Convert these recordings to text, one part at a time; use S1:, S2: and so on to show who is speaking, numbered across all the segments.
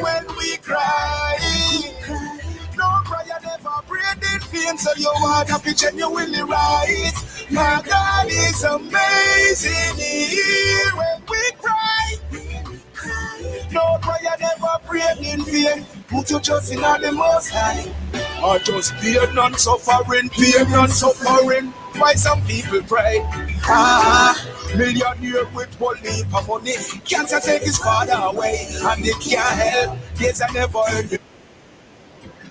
S1: when we cry. No prayer never prayed in vain, so you wanna be genuinely right. My God is amazing. He hear when we cry. No prayer never prayed in vain. Put your trust in the Most High. Or just pain and suffering, pain and suffering. Why some people pray? Millionaire with one leap of money. Cancer take his father away, and they can't help. Yes, I never heard it.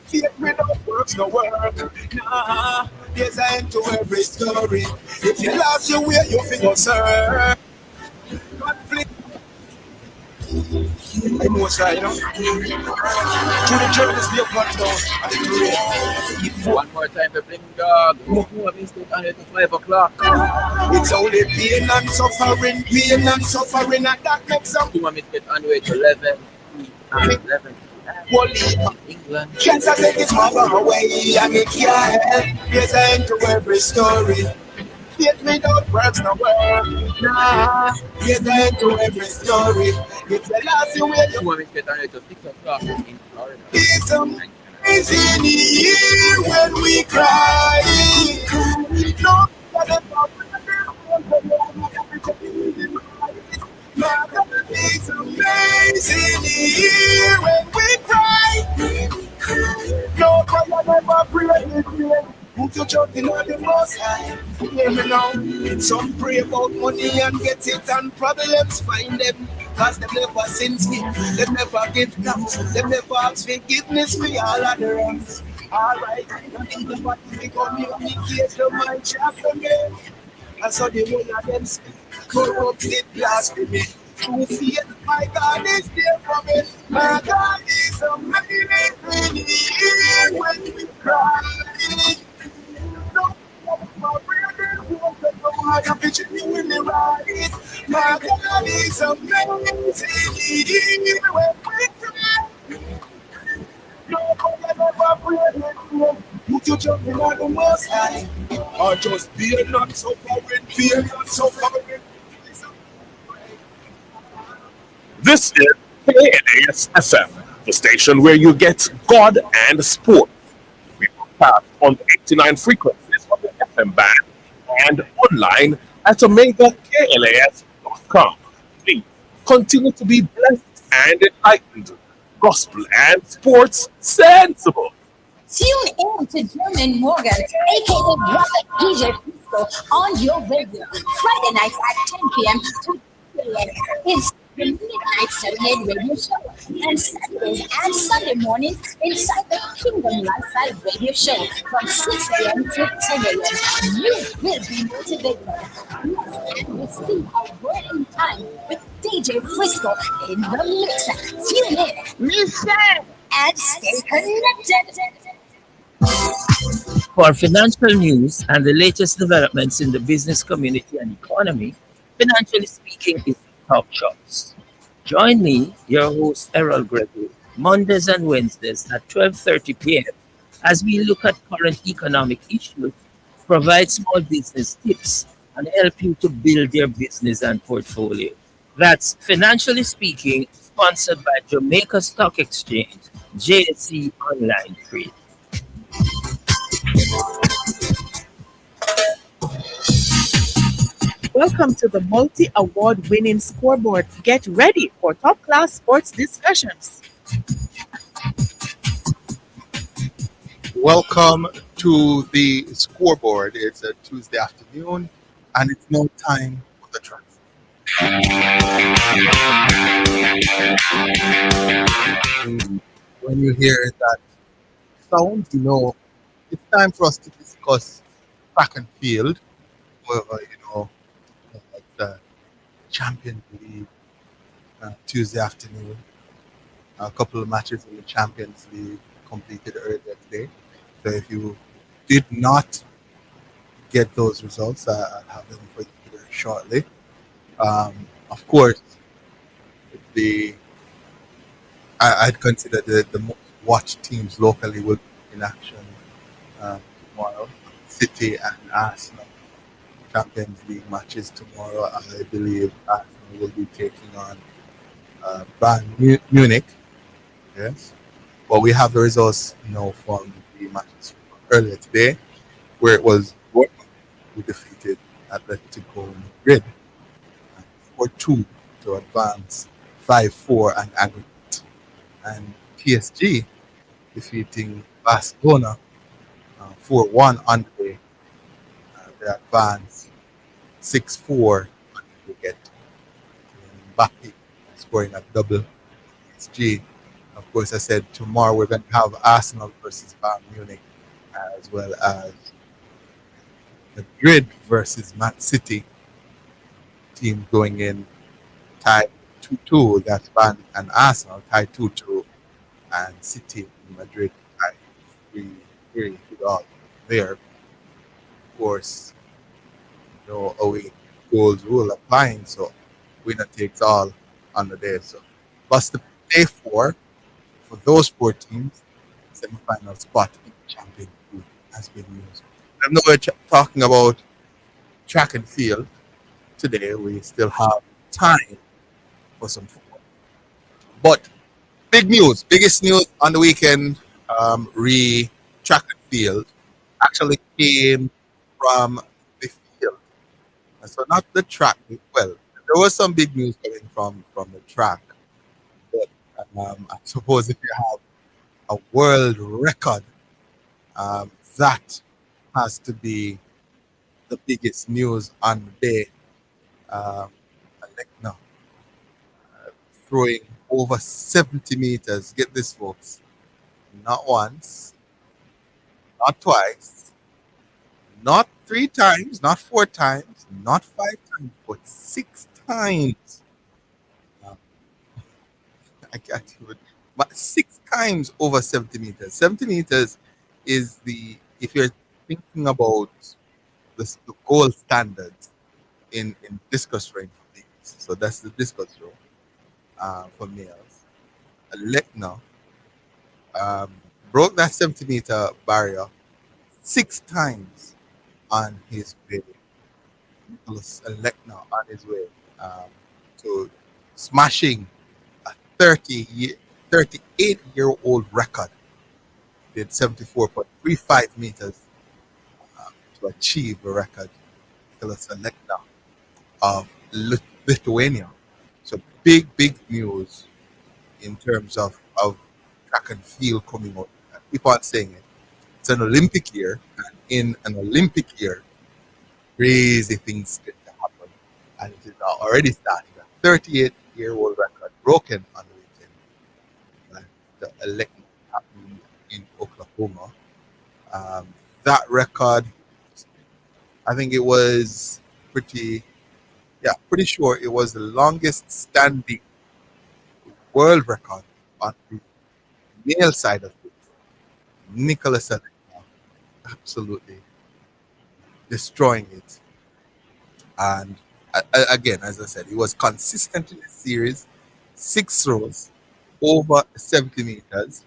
S1: Faith without works no work. Nah, there's an end to every story. If you lost your way, you figure, sir. Conflict. Emotional, you know. To the journalists, they have got down.
S2: One more time to bring dog. More mistake on it to 5 o'clock.
S1: It's only pain and suffering, and that makes some.
S2: 2 minutes get on the way to 11. 11. England.
S1: Cancer take his mother away, and it can't help. There's an end to every story. Faith without words no work. Nah, there's an end to every story. If you lost your way,
S2: 2 minutes get on the way to 6 o'clock in Florida.
S1: it's amazing here when we cry. No, my God is amazing here when we cry. No prayer never pray. Put your trust in the Most High. Hear me now. Some pray about money and get it, and problems find them. Cause they never sins me, they never give thanks, they never ask forgiveness for all of the wrongs. Alright, nothing to what we communicate to my chapter again. And so the one of them speak, corrupted blasphemy. True faith, my God is there for me. My God is amazing here when we cry. No, my God is amazing here when we cry. No, put your trust in the Most High. Or just be not suffering, fear not suffering.
S3: This is KLAS FM, the station where you get God and sport. We broadcast on the 89 frequencies of the FM band and online at OmegaKLAS.com. Please continue to be blessed and enlightened. Gospel and sports sensible.
S4: Tune in to German Morgan, aka Brother DJ Frisco, on your radio. Friday nights at 10 p.m. to 2 p.m. It's the Midnight Serenade Radio Show. And Saturdays and Sunday mornings inside the Kingdom Lifestyle Radio Show from 6 a.m. to 10 a.m. You will be motivated. And receive a word in time with DJ Frisco in the mix. Tune in, listen, and stay connected.
S5: For financial news and the latest developments in the business community and economy, Financially Speaking is the top choice. Join me, your host Errol Gregory, Mondays and Wednesdays at 12:30 p.m. as we look at current economic issues, provide small business tips, and help you to build your business and portfolio. That's Financially Speaking, sponsored by Jamaica Stock Exchange, JSE Online Trade.
S6: Welcome to the multi-award winning Scoreboard. Get ready for top-class sports discussions.
S7: Welcome to the Scoreboard. It's a Tuesday afternoon, and it's no time for the tracks. When you hear that sound, you know it's time for us to discuss track and field. However, like the Champions League Tuesday afternoon. A couple of matches in the Champions League completed earlier today. So if you did not get those results, I'll have them for you here shortly. Of course, I'd consider the most watched teams locally will be in action tomorrow. City and Arsenal Champions League matches tomorrow. I believe Arsenal will be taking on Bayern Munich. Yes. Well, we have the results now from the matches earlier today, where it was Dortmund who defeated Atletico Madrid 4-2 to advance 5-4 and aggregate, and PSG defeating Barcelona 4-1 on the day. They advance 6-4 on aggregate. Mbappe scoring a double. PSG. Of course, I said tomorrow we're going to have Arsenal versus Bayern Munich, as well as Madrid versus Man City. Team going in tied 2-2. That's Bayern and Arsenal tied 2-2, and City and Madrid tied 3-3 all there. Of course, no away goals rule applying, so winner takes all on the day. So, but the day for those four teams, semi-final spot in the Champions League has been used. I know we're talking about track and field today. We still have time for some football. But big news, biggest news on the weekend, track and field actually came from the field. And so not the track. Well, there was some big news coming from the track. But I suppose if you have a world record, that has to be the biggest news on the day. No, throwing over 70 meters. Get this, folks. Not once, not twice, not 3 times, not 4 times, not 5 times, but 6 times. Um, I can't even. But 6 times over 70 meters. 70 meters is if you're thinking about the gold standard in discus throwing for males. So that's the discus throw for males. Letna broke that 70-meter barrier 6 times on his way. Nicholas Letna on his way to smashing a 38-year-old record. Did 74.35 meters to achieve the record. Nicholas Letna of Lithuania. So big news in terms of track and field coming out. I keep on saying it. It's an Olympic year, and in an Olympic year, crazy things get to happen. And it is already starting. A 38-year-old record broken on the weekend. And the election happened in Oklahoma. That record, I think it was pretty sure it was the longest standing world record on the male side of it. Nicholas Alexander absolutely destroying it. And again, as I said, he was consistent in the series. 6 throws over 70 meters.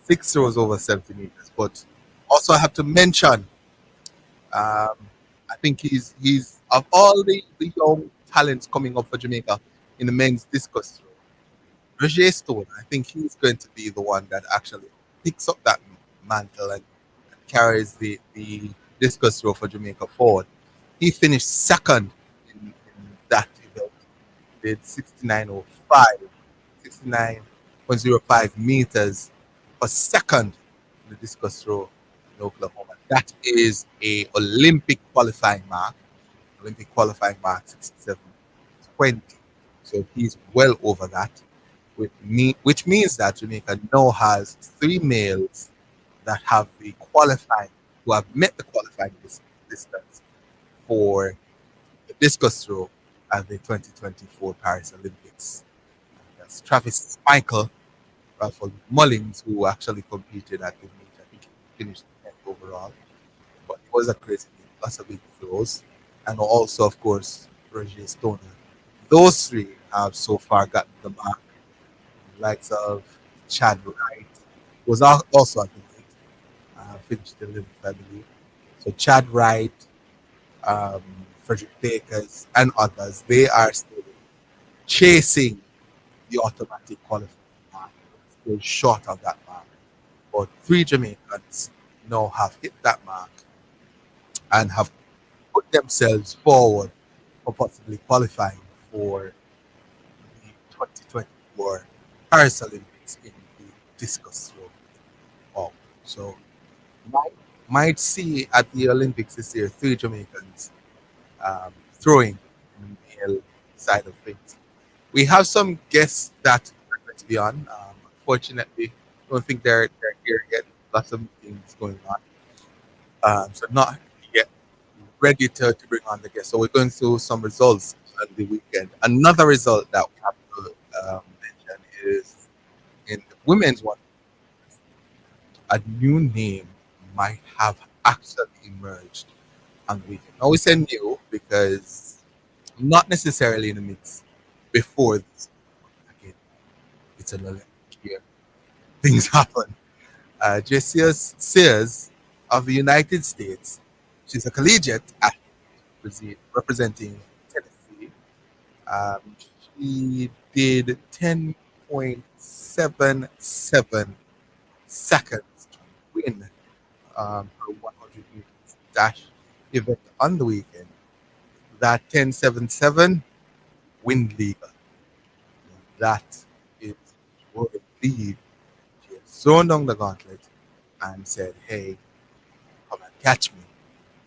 S7: 6 throws over 70 meters. But also I have to mention, I think he's of all the young talents coming up for Jamaica in the men's discus throw, Roger Stone, I think he's going to be the one that actually picks up that mantle and carries the discus throw for Jamaica forward. He finished second in that event, did 69.05 meters per second in the discus throw in Oklahoma. That is a Olympic qualifying mark. Olympic qualifying mark 67.20. So he's well over that. Which means that Jamaica now has 3 males that have who have met the qualifying distance for the discus throw at the 2024 Paris Olympics. That's Travis Michael, Ralph Mullins, who actually competed at the meet. I think he finished 10th overall. But it was a crazy meet, lots of big throws. And also, of course, Roger Stoner. Those 3 have so far gotten the mark. Likes of Chad Wright was also at the meet, finished 11th, I believe. So Chad Wright, Frederick Bakers, and others, they are still chasing the automatic qualifying mark. still short of that mark. But three Jamaicans now have hit that mark and have put themselves forward for possibly qualifying for the 2024 Paris Olympics in the discus throw. Oh, so might, might see at the Olympics this year three Jamaicans throwing in the male side of things. We have some guests that are going to be on. Unfortunately, don't think they're here yet. Lots of things going on. So not yet ready to bring on the guests. So we're going through some results on the weekend. Another result that we have to mention is in the women's one, a new name might have actually emerged on the weekend. Now we say new because not necessarily in the mix before this. Again, it's an Olympic year. Things happen. Jessica Sears of the United States. She's a collegiate athlete representing Tennessee. Um, she did 10.77 seconds to win her 100 meters dash event on the weekend. That 10.77 win legal. That is what I believe. She has thrown down the gauntlet and said, "Hey, come and catch me."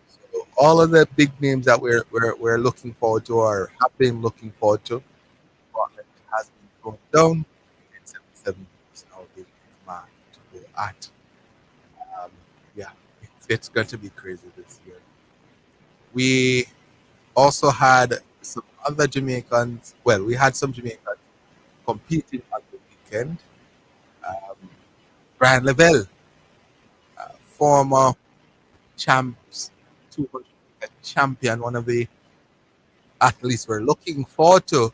S7: So all of the big names that we're looking forward to or have been looking forward to, gauntlet has been thrown down. 10.77 is now the mark to go at. Um, yeah, it's going to be crazy this year. We also had some other Jamaicans. Well, we had some Jamaicans competing on the weekend. Um, Brian Lavelle, former champs, 200 meter champion, one of the athletes we're looking forward to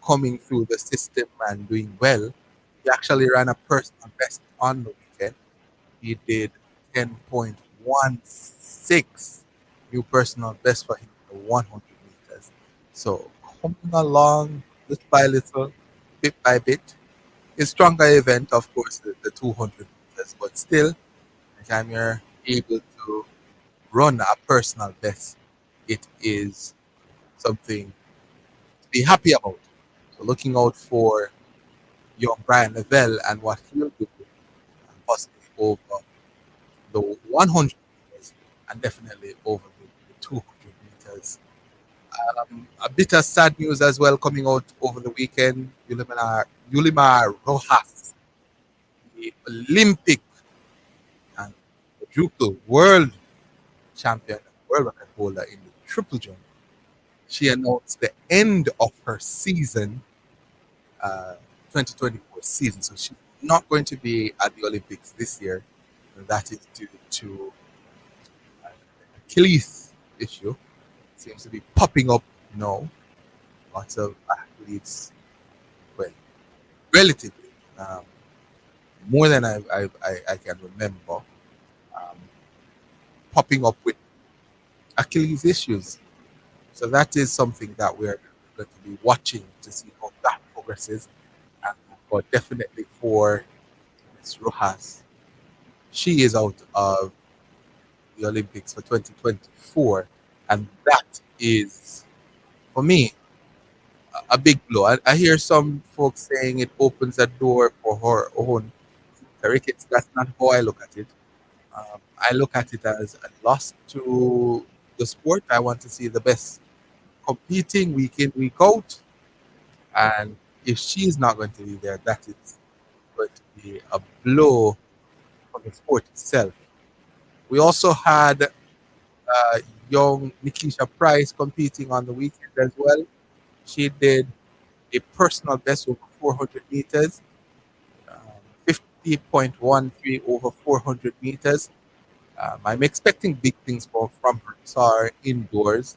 S7: coming through the system and doing well. He actually ran a personal best on the weekend. He did 10.16, new personal best for him in the 100 meters. So coming along little by little, bit by bit. A stronger event, of course, the 200 meters, but still, anytime you're able to run a personal best, it is something to be happy about. So looking out for young Brian Lavelle and what he'll do, possibly over the 100 meters and definitely over the 200 meters. A bit of sad news as well coming out over the weekend. Yulimar Rojas, the Olympic and quadruple world champion, world record holder in the triple jump. She announced the end of her season, 2024 season. So she's not going to be at the Olympics this year. And that is due to Achilles issue. Seems to be popping up now. Lots of athletes, well, relatively more than I can remember, um, popping up with Achilles issues. So that is something that we're going to be watching to see how that progresses. But definitely for Ms. Rojas, she is out of the Olympics for 2024, and that is for me a big blow. I hear some folks saying it opens a door for her own crickets. That's not how I look at it. I look at it as a loss to the sport. I want to see the best competing week in, week out. And if she's not going to be there, that is going to be a blow for the sport itself. We also had young Nikisha Price competing on the weekend as well. She did a personal best over 400 meters, 50.13 over 400 meters. I'm expecting big things from her. Saw her indoors,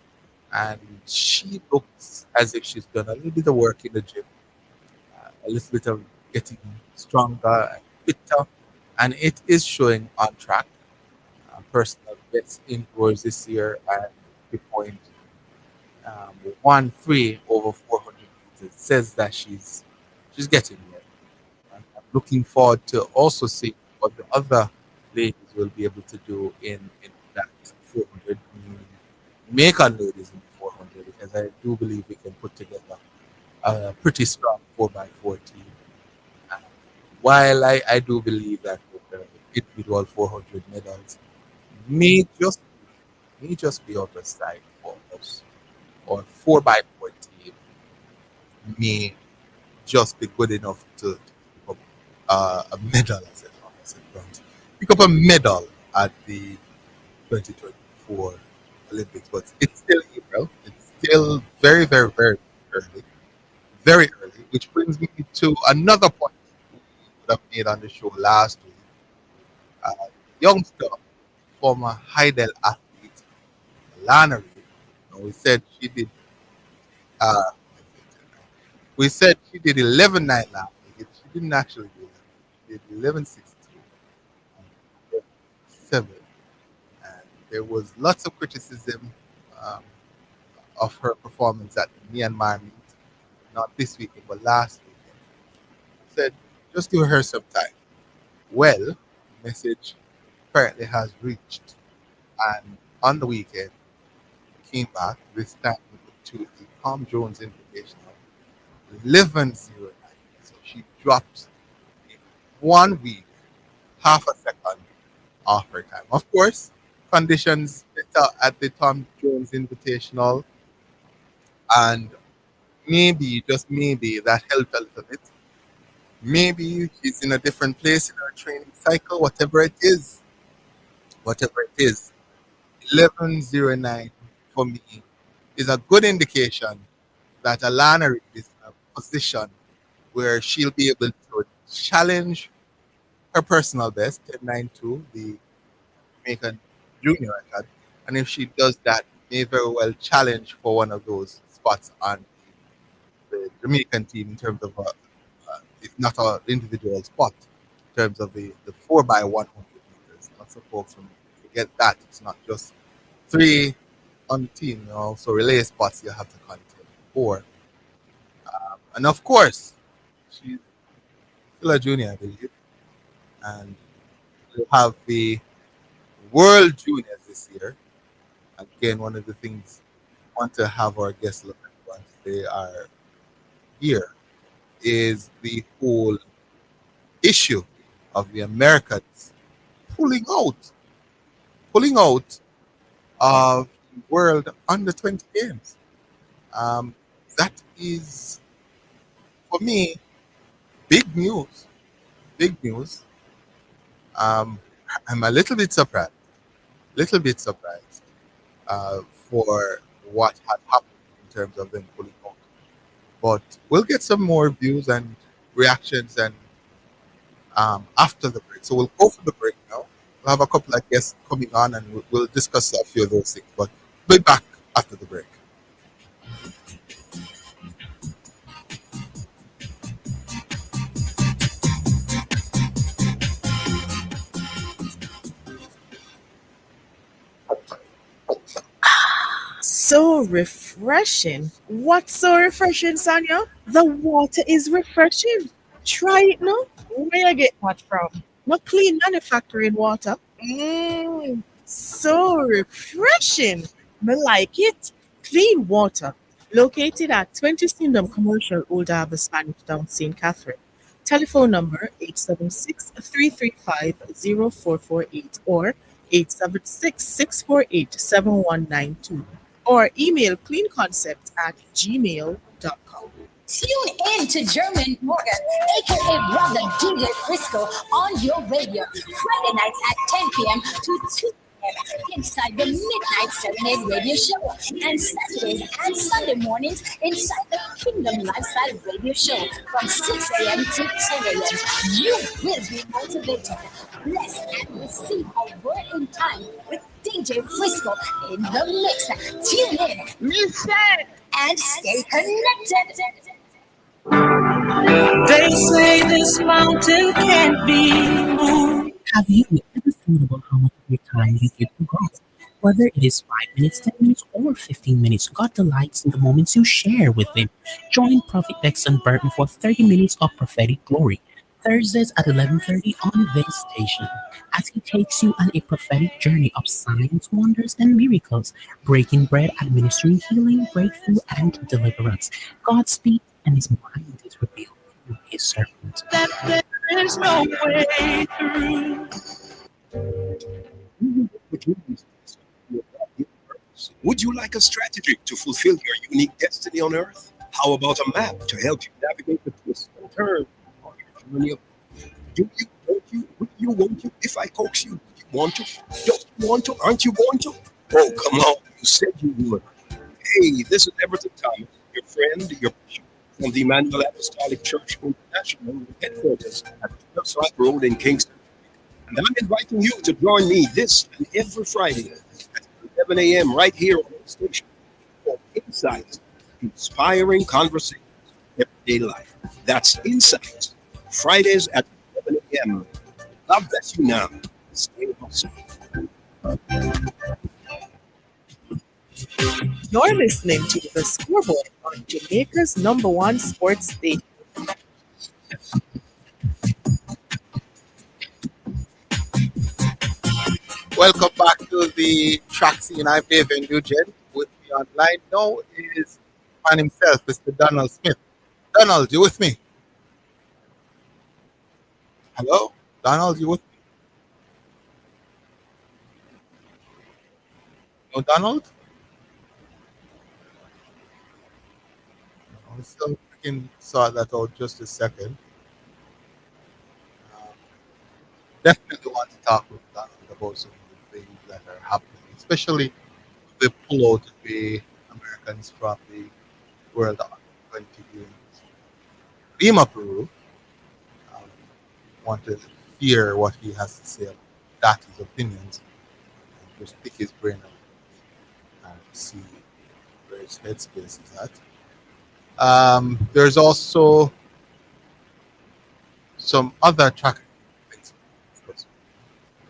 S7: and she looks as if she's done a little bit of work in the gym, a little bit of getting stronger and fitter, and it is showing on track. Personal best indoors this year at 3.13 over 400 meters says that she's getting there. looking forward to also seeing what the other ladies will be able to do in that 400. Jamaican ladies in the 400, because I do believe we can put together a pretty strong 4x4 team. And while I do believe that the individual 400 medals may just may just be out of sight for us, or 4x4 team may just be good enough to pick up a medal as it runs. Pick up a medal at the 2024 Olympics, but it's still April. It's still very, very, very early. Very early, which brings me to another point we would have made on the show last week. Uh, youngster, former Heidel athlete, Lana Reid, we said she did. Uh, we said she did 11.9 last week. She didn't actually do that. She did 11.62 and 7. And there was lots of criticism um, of her performance at the Myanmar meet, not this weekend, but last weekend. Said, just give her some time. Well, message apparently has reached, and on the weekend came back, this time to the Tom Jones Invitational, 11.09. So she dropped in 1 week, half a second off her time. Of course, conditions better at the Tom Jones Invitational, and maybe, just maybe, that helped a little bit. Maybe she's in a different place in her training cycle, whatever it is. 11.09 for me is a good indication that Alana Reid is in a position where she'll be able to challenge her personal best, 10.92, the Jamaican junior record. And if she does that, may very well challenge for one of those spots on the Jamaican team in terms of, if not an individual spot, in terms of the 4x100 meters. Lots of folks when forget that it's not just 3 on the team, so relay spots you have to contend for. And of course, she's still a junior, I believe. And we'll have the World Juniors this year. Again, one of the things I want to have our guests look at once they are here is the whole issue of the Americans pulling out of the World Under 20 Games. That is, for me, big news. Big news. I'm a little bit surprised for what had happened in terms of them pulling out. But we'll get some more views and reactions and after the break. So we'll go for the break now. We'll have a couple of guests coming on and we'll discuss a few of those things. But we'll be back after the break.
S6: So refreshing. What's so refreshing, Sonia? The water is refreshing. Try it now. Where you get that from? Not clean manufacturing water. So refreshing. Me like it. Clean water. Located at 20 Kingdom Commercial, Old Harbour, Spanish Town, St. Catherine. Telephone number 876-335-0448 or 876-648-7192 or email cleanconcept@gmail.com.
S4: Tune in to German Morgan, aka Brother DJ Frisco, on your radio Friday nights at 10 p.m. to 2 p.m. inside the Midnight Serenade Radio Show, and Saturdays and Sunday mornings inside the Kingdom Lifestyle Radio Show from 6 a.m. to 10 a.m. You will be motivated, blessed, and receive a word in time with DJ Frisco in the mix. Tune in, listen, and stay connected.
S8: They say this mountain can't be moved.
S9: Have you ever thought about how much of your time you give to God? Whether it is 5 minutes, 10 minutes, or 15 minutes, God delights in the moments you share with Him. Join Prophet Bex and Burton for 30 minutes of prophetic glory. Thursdays at 11:30 on this station, as he takes you on a prophetic journey of signs, wonders, and miracles, breaking bread, administering healing, breakthrough, and deliverance. God speaks, and His mind is revealed through His servant.
S8: That there is no way through.
S1: Would you like a strategy to fulfill your unique destiny on Earth? How about a map to help you navigate the twists and turns on your journey? Do you, won't you, will you, won't you? If I coax you, do you want to? Don't you want to? Aren't you going to? Oh, come on. You said you would. Hey, this is Everton Thomas, your friend, your bishop from the Emmanuel Apostolic Church International headquarters at Hillside Road in Kingston. And I'm inviting you to join me this and every Friday at 11 a.m. right here on the station for Insights, Inspiring Conversations in Everyday Life. That's Insights, Fridays at 11 a.m. God bless you now. Stay hustle.
S6: You're listening to the Scoreboard on Jamaica's #1 sports station.
S7: Welcome back to the track scene. I'm David Nugent. With me online now is man himself, Mr. Donald Smith. Donald, you with me? Hello? Donald, you with me? No, Donald? I'm still freaking sort that out just a second. Um, Definitely want to talk with Donald about some of the things that are happening, especially the pullout of the Americans from the World Under 20 Games. Lima, Peru. Want to hear what he has to say about that, his opinions, and just pick his brain up and see where his headspace is at. There's also some other track things, but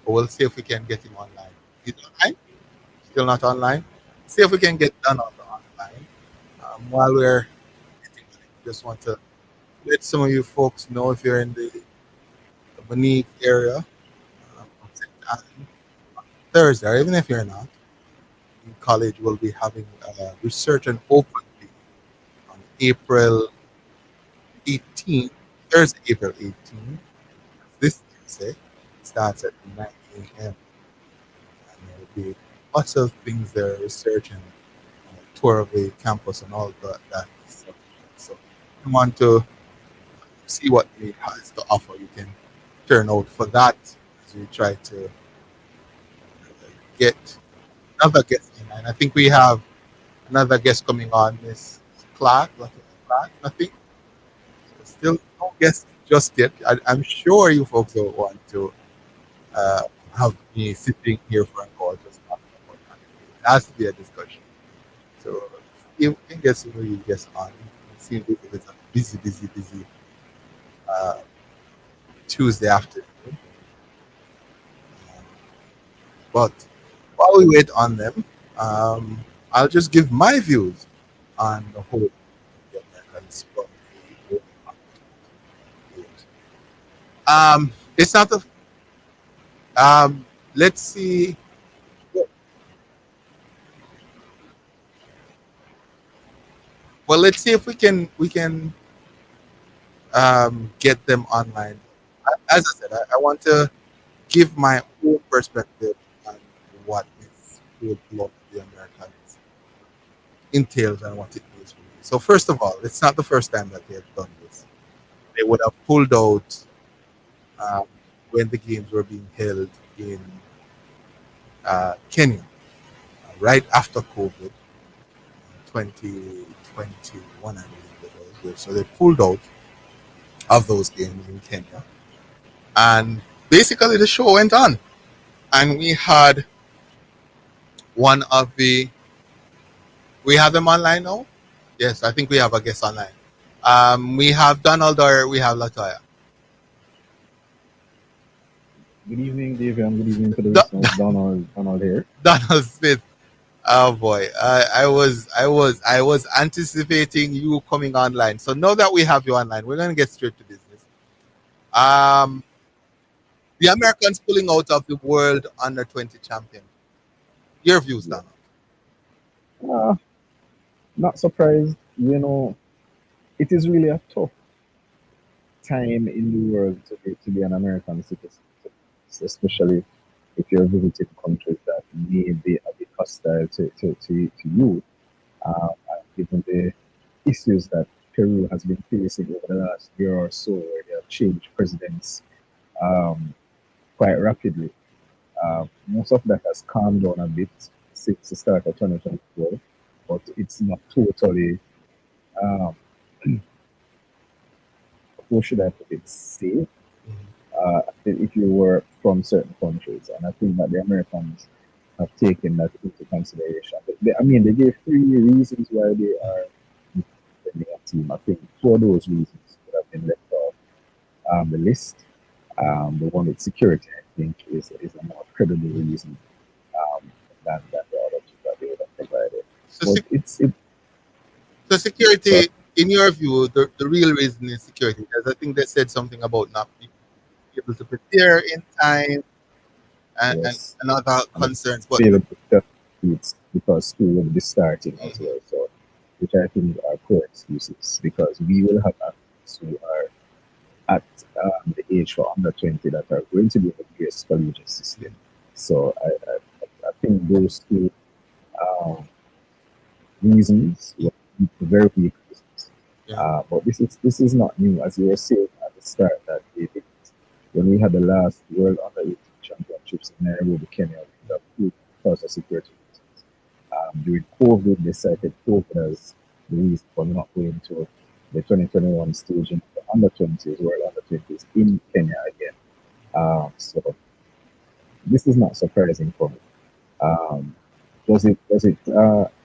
S7: we'll see if we can get him online. He's online? Still not online? See if we can get Donald online. While we're getting on it, just want to let some of you folks know if you're in the Monique area on Thursday, or even if you're not, the college will be having a research and open day on April 18th, Thursday, April 18th. This Tuesday starts at 9 a.m. And there will be lots of things there, research and tour of the campus and all that stuff. So if you want to see what it has to offer, you can turn out for that as we try to get another guest in. And I think we have another guest coming on, Miss Clark, I think. Still no guest just yet. I'm sure you folks don't want to have me sitting here for an hour just talking about that. It has to be a discussion. So if we can get some of you guests on, it seems like it's a busy Tuesday afternoon. But while we wait on them, I'll just give my views on the whole American sport. It's not a. Let's see. Well, let's see if we can get them online. As I said, I want to give my own perspective on what this whole block of the Americans entails and what it means for me. So first of all, it's not the first time that they have done this. They would have pulled out when the games were being held in Kenya right after COVID, 2021, I believe it was. So they pulled out of those games in Kenya. And basically the show went on. And we had one of the... We have them online now? Yes, I think we have a guest online. We have Donald or we have Latoya?
S10: Good evening, Dave, and good evening to the listeners. Donald here.
S7: Donald Smith. Oh boy, I was anticipating you coming online. So now that we have you online, we're going to get straight to business. Um, the Americans pulling out of the world under 20 champion. Your views, Dan?
S10: Uh, Not surprised. It is really a tough time in the world to be an American citizen, especially if you're visiting countries that may be a bit hostile to you, and given the issues that Peru has been facing over the last year or so, where they have changed presidents um, quite rapidly. Most of that has calmed down a bit since the start of 2024, but it's not totally, um, how should I put it, safe. I think if you were from certain countries, and I think that the Americans have taken that into consideration. I mean, they gave three reasons why they are defending a team. I think for those reasons would have been left off the list. The one with security, I think, is a more credible reason than the other two that they would have provided.
S7: So,
S10: But
S7: so
S10: so
S7: security, in your view, the real reason is security. Because I think they said something about not being able to prepare in time
S10: yes,
S7: and other
S10: and
S7: concerns. But
S10: failed to test it's because school will be starting as well. So, which I think are poor excuses because we will have athletes who are at the age for under 20 that are going to be in the US collegiate system. So, I think those two um, reasons were very weak reasons.
S7: yeah,
S10: But this is not new, as you were saying at the start that when we had the last World Under 18 Championships in Nairobi, Kenya, we had two because of security reasons. During COVID, they cited COVID as the reason for not going to the 2021 staging of the under 20s, World Under 20s in Kenya again. So this is not surprising for me. Um, does it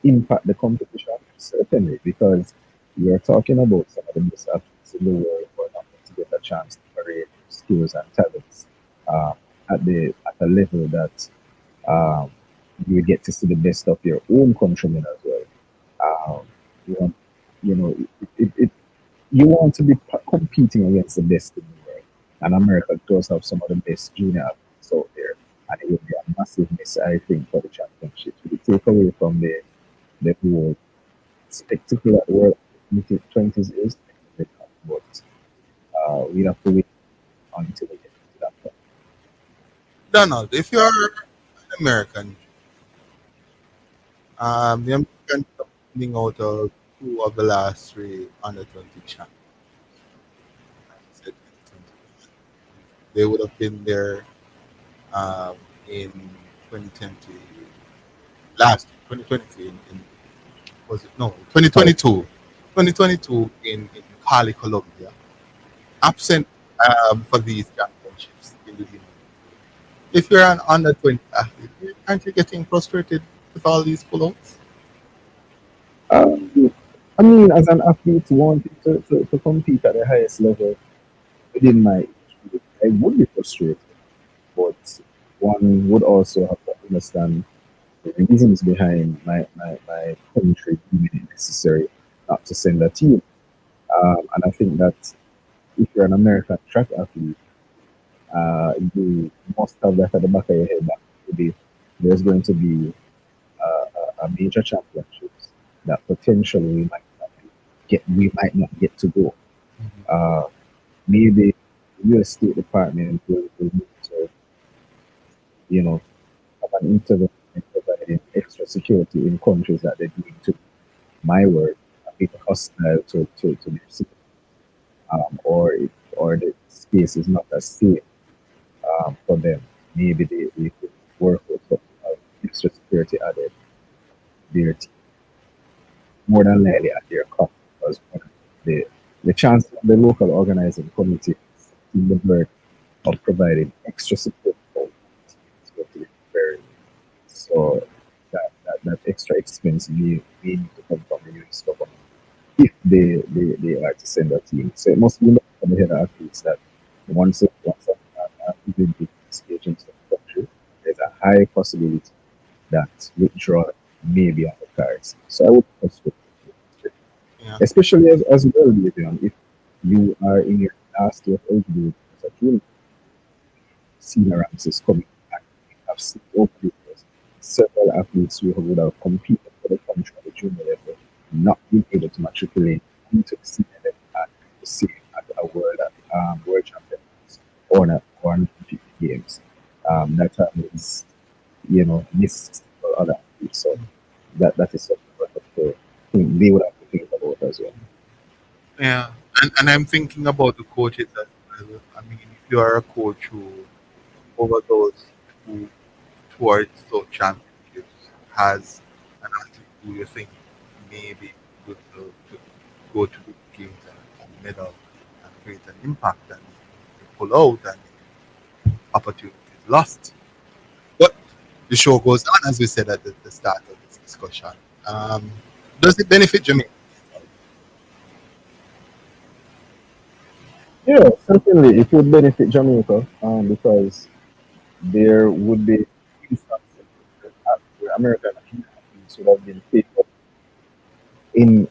S10: impact the competition? Certainly, because we are talking about some of the best athletes in the world who are not going to get a chance to parade skills and talents uh, at a level that um, you get to see the best of your own countrymen as well. Um, you want, it you want to be competing against the best in the world, and America does have some of the best junior athletes out there, and it would be a massive miss, I think, for the championship. We take away from the whole spectacle that World 20s is, but we have to wait until we get to that point.
S7: Donald, if you're an American, the Americans are finding out of two of the last three under 20 champions. They would have been there in 2020, last 2020 in was it no
S10: Right.
S7: 2022 in Cali, Colombia. Absent for these championships in the league. If you're an under 20 athlete, aren't you getting frustrated with all these pullouts?
S10: Um, I mean, as an athlete wanting to compete at the highest level within my age group, I would be frustrated, but one would also have to understand the reasons behind my country deeming it necessary not to send a team. And I think that if you're an American track athlete, you must have that at the back of your head that maybe there's going to be a major championships that potentially we might not get to go. Uh, Maybe the U.S. State Department will need to, you know, have an intervention in providing extra security in countries that they deem to, my word, a bit hostile to their citizens, or the space is not as safe for them. Maybe they could work with some extra security added their team, more than likely at their cost, because the the chance of the local organizing committee in the burden of providing extra support for is going to be very so that extra expense may need to come from the US government if they are to send a team. So it must be known from the head of athletes that once an event is staged into the country, there's a high possibility that withdrawal may be on the cards. So I would consider,
S7: Yeah.
S10: especially as well, Vivian, if you are in your last year of eligibility as in senior ranks is coming back. We have seen over the years several athletes who would have competed for the country at the junior level, not being able to matriculate into the senior level and to see at a world championships or on Olympic games. That is, missed for other athletes. So that is something that they would have to think about as well.
S7: Yeah, and I'm thinking about the coaches as well. I mean, if you are a coach who, over those who towards those championships, has an athlete who you think maybe good to go to the games and medal and create an impact, and you pull out and opportunity is lost. But the show goes on, as we said at the start of this discussion. Um, does it benefit Jamaica?
S10: Yeah, certainly it would benefit Jamaica because there would be instances where American athletes would have been picked up in